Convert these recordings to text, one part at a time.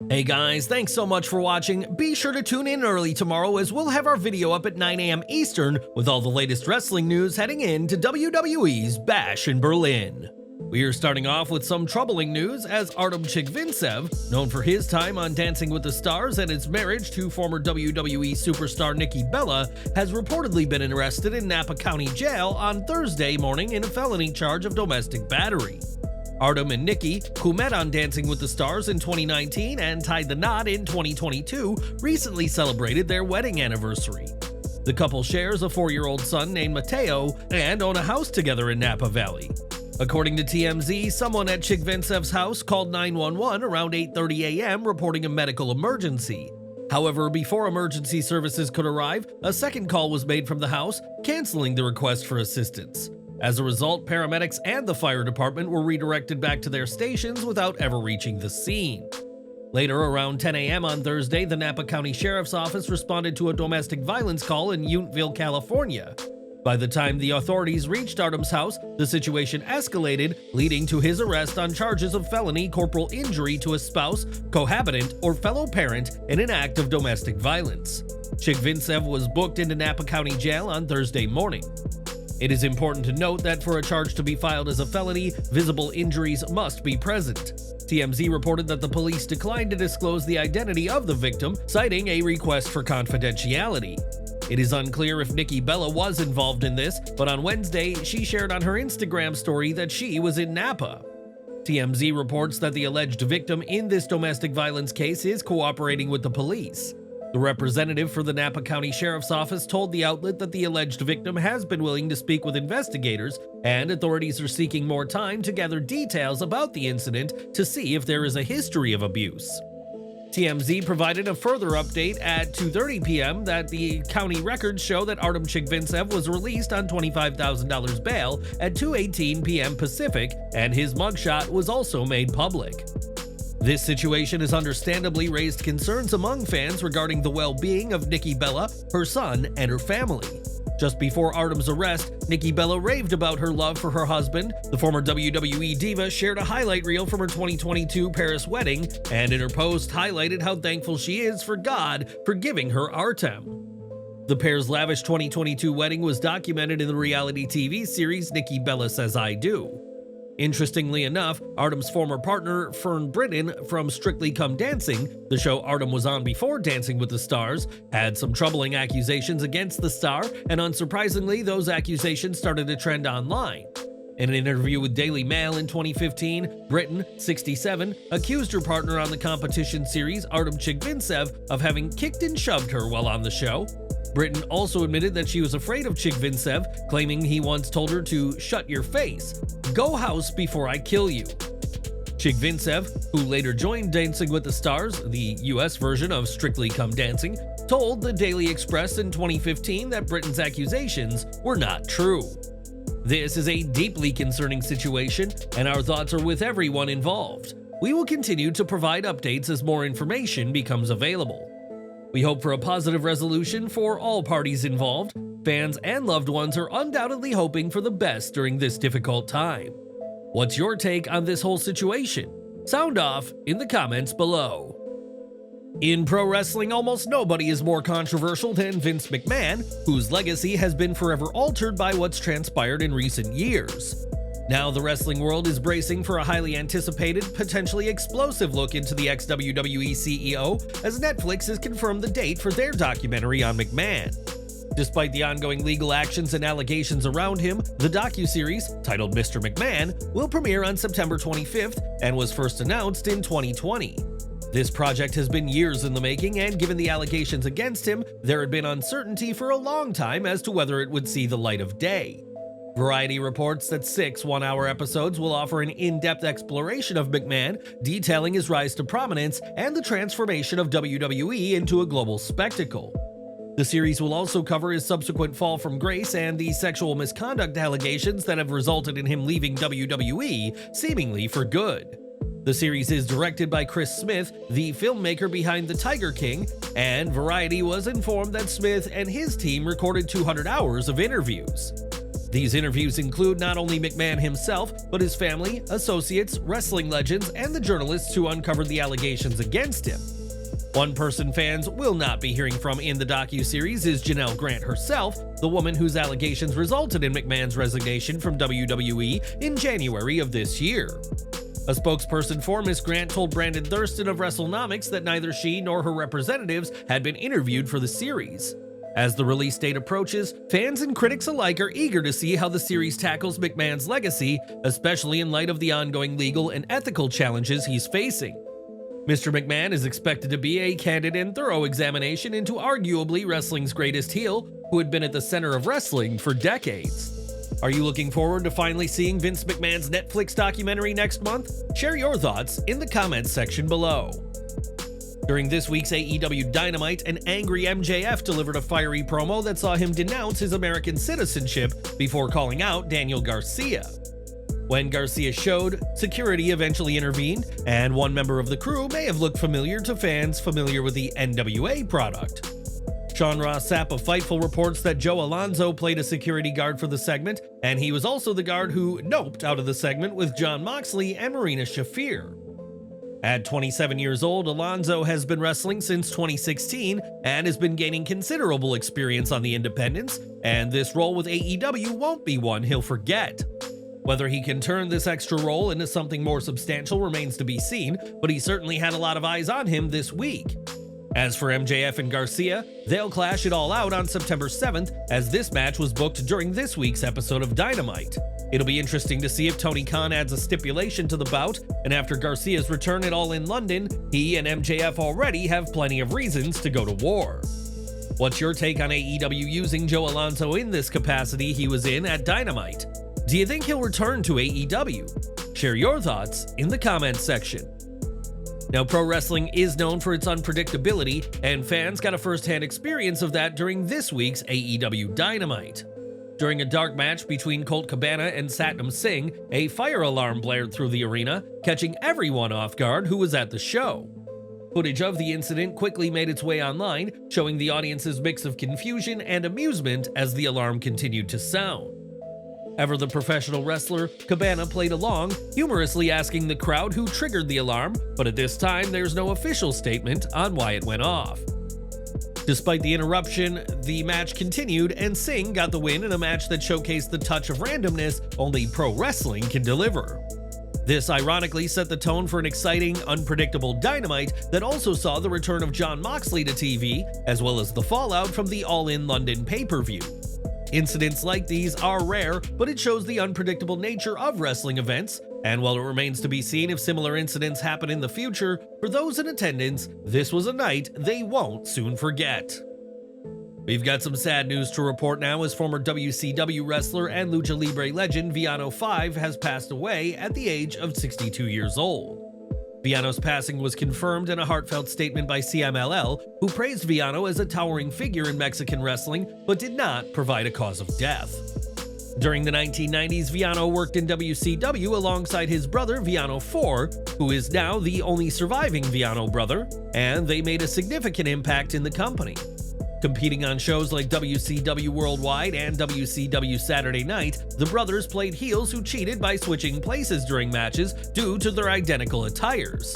Hey guys, thanks so much for watching. Be sure to tune in early tomorrow as we'll have our video up at 9 a.m. Eastern with all the latest wrestling news heading into WWE's Bash in Berlin. We are starting off with some troubling news as Artem Chigvintsev, known for his time on Dancing with the Stars and his marriage to former WWE superstar Nikki, has reportedly been arrested in Napa County Jail on Thursday morning in a felony charge of domestic battery. Artem and Nikki, who met on Dancing with the Stars in 2019 and tied the knot in 2022, recently celebrated their wedding anniversary. The couple shares a 4-year-old son named Matteo and own a house together in Napa Valley. According to TMZ, someone at Chigvintsev's house called 911 around 8:30 a.m. reporting a medical emergency. However, before emergency services could arrive, a second call was made from the house, canceling the request for assistance. As a result, paramedics and the fire department were redirected back to their stations without ever reaching the scene. Later, around 10 a.m. on Thursday, the Napa County Sheriff's Office responded to a domestic violence call in Unveiled, California. By the time the authorities reached Artem's house, the situation escalated, leading to his arrest on charges of felony corporal injury to a spouse, cohabitant, or fellow parent in an act of domestic violence. Chigvintsev was booked into Napa County Jail on Thursday morning. It is important to note that for a charge to be filed as a felony, visible injuries must be present. TMZ reported that the police declined to disclose the identity of the victim, citing a request for confidentiality. It is unclear if Nikki was involved in this, but on Wednesday, she shared on her Instagram story that she was in Napa. TMZ reports that the alleged victim in this domestic violence case is cooperating with the police. The representative for the Napa County Sheriff's Office told the outlet that the alleged victim has been willing to speak with investigators, and authorities are seeking more time to gather details about the incident to see if there is a history of abuse. TMZ provided a further update at 2:30 p.m. that the county records show that Artem Chigvintsev was released on $25,000 bail at 2:18 p.m. Pacific, and his mugshot was also made public. This situation has understandably raised concerns among fans regarding the well-being of Nikki, her son, and her family. Just before Artem's arrest, Nikki raved about her love for her husband. The former WWE diva shared a highlight reel from her 2022 Paris wedding, and in her post highlighted how thankful she is for God for giving her Artem. The pair's lavish 2022 wedding was documented in the reality TV series Nikki Says I Do. Interestingly enough, Artem's former partner, Fern Britton from Strictly Come Dancing, the show Artem was on before Dancing with the Stars, had some troubling accusations against the star, and unsurprisingly, those accusations started to trend online. In an interview with Daily Mail in 2015, Britton, 67, accused her partner on the competition series, Artem Chigvintsev, of having kicked and shoved her while on the show. Britton also admitted that she was afraid of Chigvintsev, claiming he once told her to "shut your face, go house before I kill you." Chigvintsev, who later joined Dancing with the Stars, the US version of Strictly Come Dancing, told the Daily Express in 2015 that Britton's accusations were not true. This is a deeply concerning situation, and our thoughts are with everyone involved. We will continue to provide updates as more information becomes available. We hope for a positive resolution for all parties involved. Fans and loved ones are undoubtedly hoping for the best during this difficult time. What's your take on this whole situation? Sound off in the comments below. In pro wrestling, almost nobody is more controversial than Vince McMahon, whose legacy has been forever altered by what's transpired in recent years. Now the wrestling world is bracing for a highly anticipated, potentially explosive look into the ex-WWE CEO, as Netflix has confirmed the date for their documentary on McMahon. Despite the ongoing legal actions and allegations around him, the docuseries, titled Mr. McMahon, will premiere on September 25th and was first announced in 2020. This project has been years in the making, and given the allegations against him, there had been uncertainty for a long time as to whether it would see the light of day. Variety reports that 6 one-hour episodes will offer an in-depth exploration of McMahon, detailing his rise to prominence and the transformation of WWE into a global spectacle. The series will also cover his subsequent fall from grace and the sexual misconduct allegations that have resulted in him leaving WWE, seemingly for good. The series is directed by Chris Smith, the filmmaker behind The Tiger King, and Variety was informed that Smith and his team recorded 200 hours of interviews. These interviews include not only McMahon himself, but his family, associates, wrestling legends, and the journalists who uncovered the allegations against him. One person fans will not be hearing from in the docuseries is Janel Grant herself, the woman whose allegations resulted in McMahon's resignation from WWE in January of this year. A spokesperson for Ms. Grant told Brandon Thurston of WrestleNomics that neither she nor her representatives had been interviewed for the series. As the release date approaches, fans and critics alike are eager to see how the series tackles McMahon's legacy, especially in light of the ongoing legal and ethical challenges he's facing. Mr. McMahon is expected to be a candid and thorough examination into arguably wrestling's greatest heel, who had been at the center of wrestling for decades. Are you looking forward to finally seeing Vince McMahon's Netflix documentary next month? Share your thoughts in the comments section below. During this week's AEW Dynamite, an angry MJF delivered a fiery promo that saw him denounce his American citizenship before calling out Daniel Garcia. When Garcia showed, security eventually intervened, and one member of the crew may have looked familiar to fans familiar with the NWA product. Sean Ross Sapp of Fightful reports that Joe Alonzo played a security guard for the segment, and he was also the guard who noped out of the segment with Jon Moxley and Marina Shafir. At 27 years old, Alonzo has been wrestling since 2016 and has been gaining considerable experience on the independents, and this role with AEW won't be one he'll forget. Whether he can turn this extra role into something more substantial remains to be seen, but he certainly had a lot of eyes on him this week. As for MJF and Garcia, they'll clash it all out on September 7th, as this match was booked during this week's episode of Dynamite. It'll be interesting to see if Tony Khan adds a stipulation to the bout, and after Garcia's return at All In London, he and MJF already have plenty of reasons to go to war. What's your take on AEW using Joe Alonzo in this capacity he was in at Dynamite? Do you think he'll return to AEW? Share your thoughts in the comments section. Now, pro wrestling is known for its unpredictability, and fans got a first-hand experience of that during this week's AEW Dynamite. During a dark match between Colt Cabana and Satnam Singh, a fire alarm blared through the arena, catching everyone off guard who was at the show. Footage of the incident quickly made its way online, showing the audience's mix of confusion and amusement as the alarm continued to sound. Ever the professional wrestler, Cabana played along, humorously asking the crowd who triggered the alarm, but at this time there's no official statement on why it went off. Despite the interruption, the match continued and Singh got the win in a match that showcased the touch of randomness only pro wrestling can deliver. This ironically set the tone for an exciting, unpredictable Dynamite that also saw the return of Jon Moxley to TV, as well as the fallout from the All In London pay-per-view. Incidents like these are rare, but it shows the unpredictable nature of wrestling events, and while it remains to be seen if similar incidents happen in the future, for those in attendance, this was a night they won't soon forget. We've got some sad news to report now, as former WCW wrestler and Lucha Libre legend Villano 5 has passed away at the age of 62 years old. Villano's passing was confirmed in a heartfelt statement by CMLL, who praised Villano as a towering figure in Mexican wrestling, but did not provide a cause of death. During the 1990s, Villano worked in WCW alongside his brother Villano 4, who is now the only surviving Villano brother, and they made a significant impact in the company. Competing on shows like WCW Worldwide and WCW Saturday Night, the brothers played heels who cheated by switching places during matches due to their identical attires.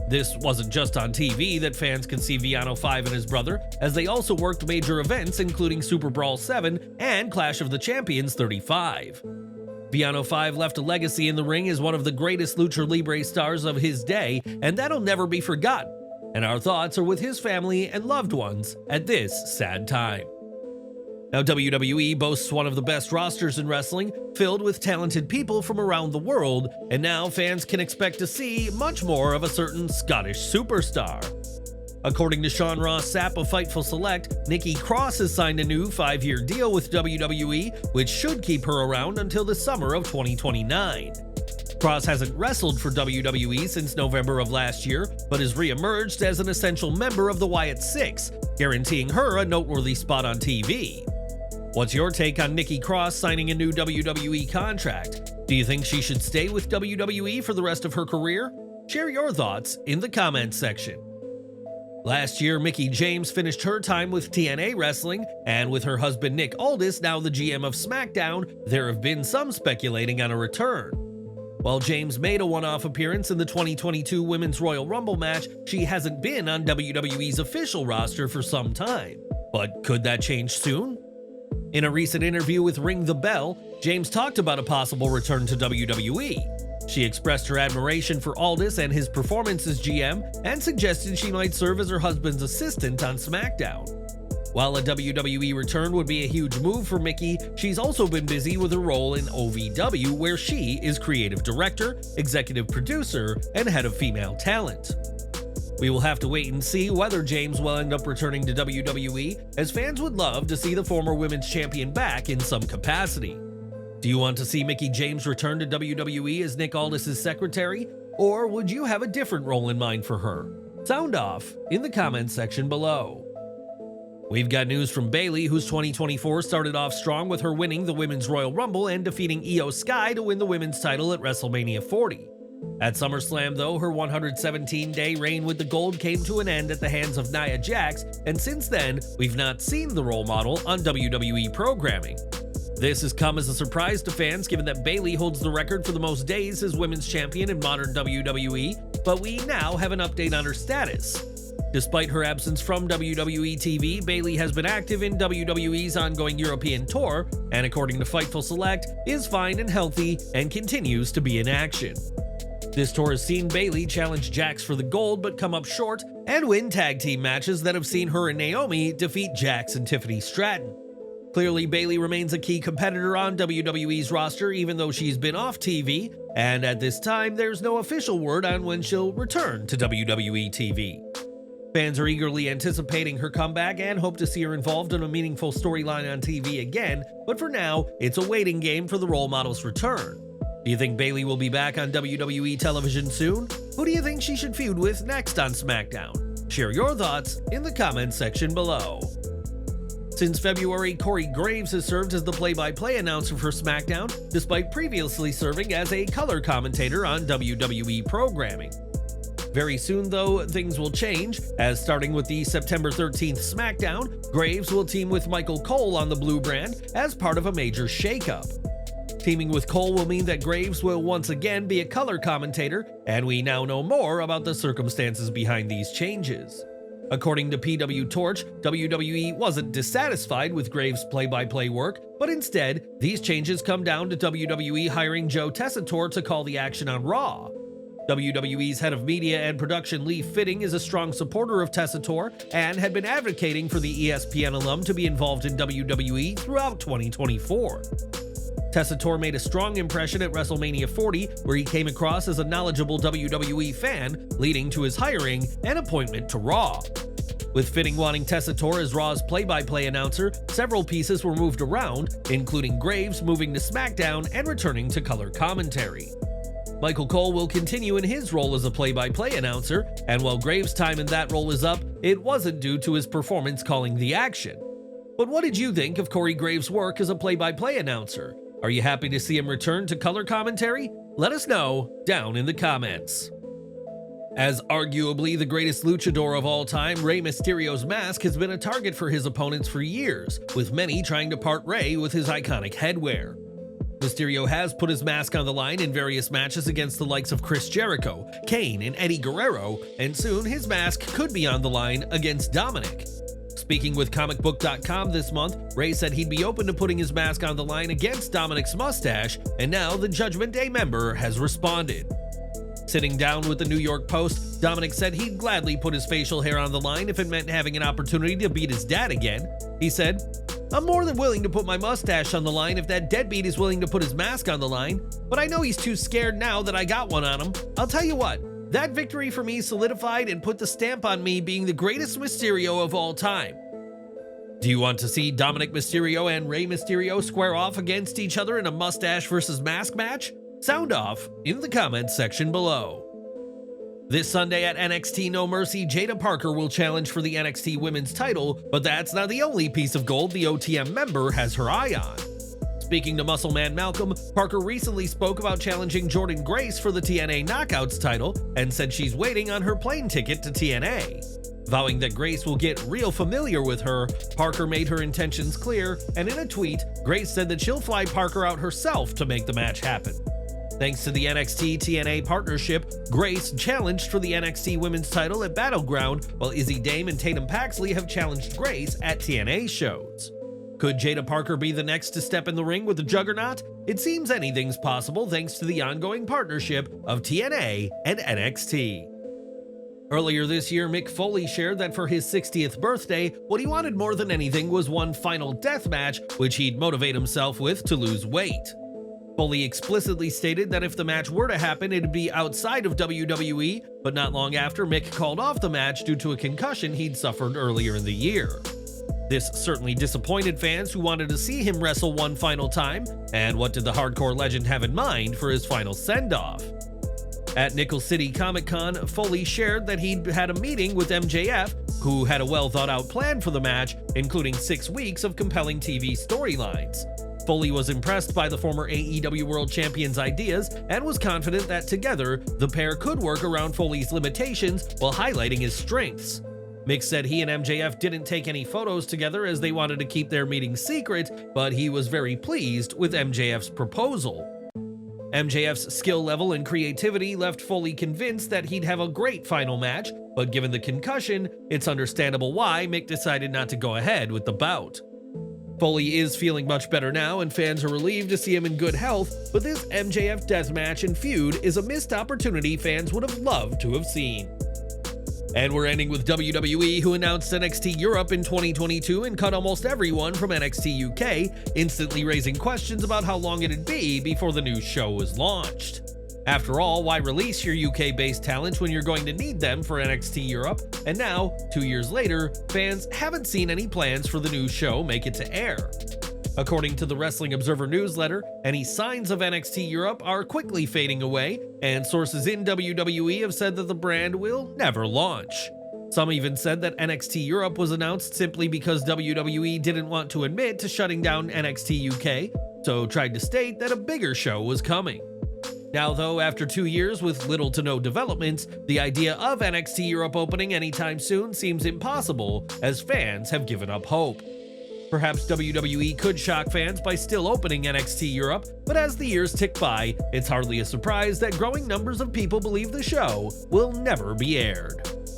This wasn't just on TV that fans could see Villano 5 and his brother, as they also worked major events including Super Brawl 7 and Clash of the Champions 35. Villano 5 left a legacy in the ring as one of the greatest Lucha Libre stars of his day, and that'll never be forgotten. And our thoughts are with his family and loved ones at this sad time. Now, WWE boasts one of the best rosters in wrestling, filled with talented people from around the world, and now fans can expect to see much more of a certain Scottish superstar. According to Sean Ross Sapp of Fightful Select, Nikki Cross has signed a new 5-year deal with WWE, which should keep her around until the summer of 2029. Cross hasn't wrestled for WWE since November of last year, but has re-emerged as an essential member of the Wyatt Six, guaranteeing her a noteworthy spot on TV. What's your take on Nikki Cross signing a new WWE contract? Do you think she should stay with WWE for the rest of her career? Share your thoughts in the comments section. Last year, Mickie James finished her time with TNA Wrestling, and with her husband Nick Aldis now the GM of SmackDown, there have been some speculating on a return. While James made a one-off appearance in the 2022 Women's Royal Rumble match, she hasn't been on WWE's official roster for some time. But could that change soon? In a recent interview with Ring the Bell, James talked about a possible return to WWE. She expressed her admiration for Aldis and his performance as GM and suggested she might serve as her husband's assistant on SmackDown. While a WWE return would be a huge move for Mickie, she's also been busy with her role in OVW, where she is creative director, executive producer, and head of female talent. We will have to wait and see whether James will end up returning to WWE, as fans would love to see the former women's champion back in some capacity. Do you want to see Mickie James return to WWE as Nick Aldis' secretary, or would you have a different role in mind for her? Sound off in the comments section below. We've got news from Bayley, whose 2024 started off strong with her winning the Women's Royal Rumble and defeating Io Sky to win the women's title at WrestleMania 40. At SummerSlam, though, her 117-day reign with the gold came to an end at the hands of Nia Jax, and since then, we've not seen the role model on WWE programming. This has come as a surprise to fans given that Bayley holds the record for the most days as women's champion in modern WWE, but we now have an update on her status. Despite her absence from WWE TV, Bayley has been active in WWE's ongoing European tour, and according to Fightful Select, is fine and healthy and continues to be in action. This tour has seen Bayley challenge Jax for the gold but come up short, and win tag team matches that have seen her and Naomi defeat Jax and Tiffany Stratton. Clearly, Bayley remains a key competitor on WWE's roster even though she's been off TV, and at this time there's no official word on when she'll return to WWE TV. Fans are eagerly anticipating her comeback and hope to see her involved in a meaningful storyline on TV again, but for now, it's a waiting game for the role model's return. Do you think Bayley will be back on WWE television soon? Who do you think she should feud with next on SmackDown? Share your thoughts in the comments section below. Since February, Corey Graves has served as the play-by-play announcer for SmackDown, despite previously serving as a color commentator on WWE programming. Very soon, though, things will change, as starting with the September 13th SmackDown, Graves will team with Michael Cole on the Blue brand as part of a major shakeup. Teaming with Cole will mean that Graves will once again be a color commentator, and we now know more about the circumstances behind these changes. According to PW Torch, WWE wasn't dissatisfied with Graves' play-by-play work, but instead, these changes come down to WWE hiring Joe Tessitore to call the action on Raw. WWE's head of media and production Lee Fitting is a strong supporter of Tessitore and had been advocating for the ESPN alum to be involved in WWE throughout 2024. Tessitore made a strong impression at WrestleMania 40, where he came across as a knowledgeable WWE fan, leading to his hiring and appointment to Raw. With Fitting wanting Tessitore as Raw's play-by-play announcer, several pieces were moved around, including Graves moving to SmackDown and returning to color commentary. Michael Cole will continue in his role as a play-by-play announcer, and while Graves' time in that role is up, it wasn't due to his performance calling the action. But what did you think of Corey Graves' work as a play-by-play announcer? Are you happy to see him return to color commentary? Let us know down in the comments. As arguably the greatest luchador of all time, Rey Mysterio's mask has been a target for his opponents for years, with many trying to part Rey with his iconic headwear. Mysterio has put his mask on the line in various matches against the likes of Chris Jericho, Kane, and Eddie Guerrero, and soon his mask could be on the line against Dominik. Speaking with comicbook.com this month, Rey said he'd be open to putting his mask on the line against Dominik's mustache, and now the Judgment Day member has responded. Sitting down with the New York Post, Dominik said he'd gladly put his facial hair on the line if it meant having an opportunity to beat his dad again. He said, "I'm more than willing to put my mustache on the line if that deadbeat is willing to put his mask on the line, but I know he's too scared now that I got one on him. I'll tell you what, that victory for me solidified and put the stamp on me being the greatest Mysterio of all time." Do you want to see Dominik Mysterio and Rey Mysterio square off against each other in a mustache versus mask match? Sound off in the comments section below. This Sunday at NXT No Mercy, Jada Parker will challenge for the NXT Women's title, but that's not the only piece of gold the OTM member has her eye on. Speaking to Muscleman Malcolm, Parker recently spoke about challenging Jordynne Grace for the TNA Knockouts title and said she's waiting on her plane ticket to TNA. Vowing that Grace will get real familiar with her, Parker made her intentions clear, and in a tweet, Grace said that she'll fly Parker out herself to make the match happen. Thanks to the NXT TNA partnership, Grace challenged for the NXT Women's title at Battleground, while Izzy Dame and Tatum Paxley have challenged Grace at TNA shows. Could Jada Parker be the next to step in the ring with the Juggernaut? It seems anything's possible thanks to the ongoing partnership of TNA and NXT. Earlier this year, Mick Foley shared that for his 60th birthday, what he wanted more than anything was one final death match, which he'd motivate himself with to lose weight. Foley explicitly stated that if the match were to happen, it'd be outside of WWE, but not long after, Mick called off the match due to a concussion he'd suffered earlier in the year. This certainly disappointed fans who wanted to see him wrestle one final time, and what did the hardcore legend have in mind for his final send-off? At Nickel City Comic Con, Foley shared that he'd had a meeting with MJF, who had a well-thought-out plan for the match, including 6 weeks of compelling TV storylines. Foley was impressed by the former AEW World Champion's ideas and was confident that together, the pair could work around Foley's limitations while highlighting his strengths. Mick said he and MJF didn't take any photos together as they wanted to keep their meeting secret, but he was very pleased with MJF's proposal. MJF's skill level and creativity left Foley convinced that he'd have a great final match, but given the concussion, it's understandable why Mick decided not to go ahead with the bout. Foley is feeling much better now, and fans are relieved to see him in good health, but this MJF deathmatch and feud is a missed opportunity fans would have loved to have seen. And we're ending with WWE, who announced NXT Europe in 2022 and cut almost everyone from NXT UK, instantly raising questions about how long it'd be before the new show was launched. After all, why release your UK-based talent when you're going to need them for NXT Europe? And now, 2 years later, fans haven't seen any plans for the new show make it to air. According to the Wrestling Observer newsletter, any signs of NXT Europe are quickly fading away, and sources in WWE have said that the brand will never launch. Some even said that NXT Europe was announced simply because WWE didn't want to admit to shutting down NXT UK, so tried to state that a bigger show was coming. Now though, after 2 years with little to no developments, the idea of NXT Europe opening anytime soon seems impossible, as fans have given up hope. Perhaps WWE could shock fans by still opening NXT Europe, but as the years tick by, it's hardly a surprise that growing numbers of people believe the show will never be aired.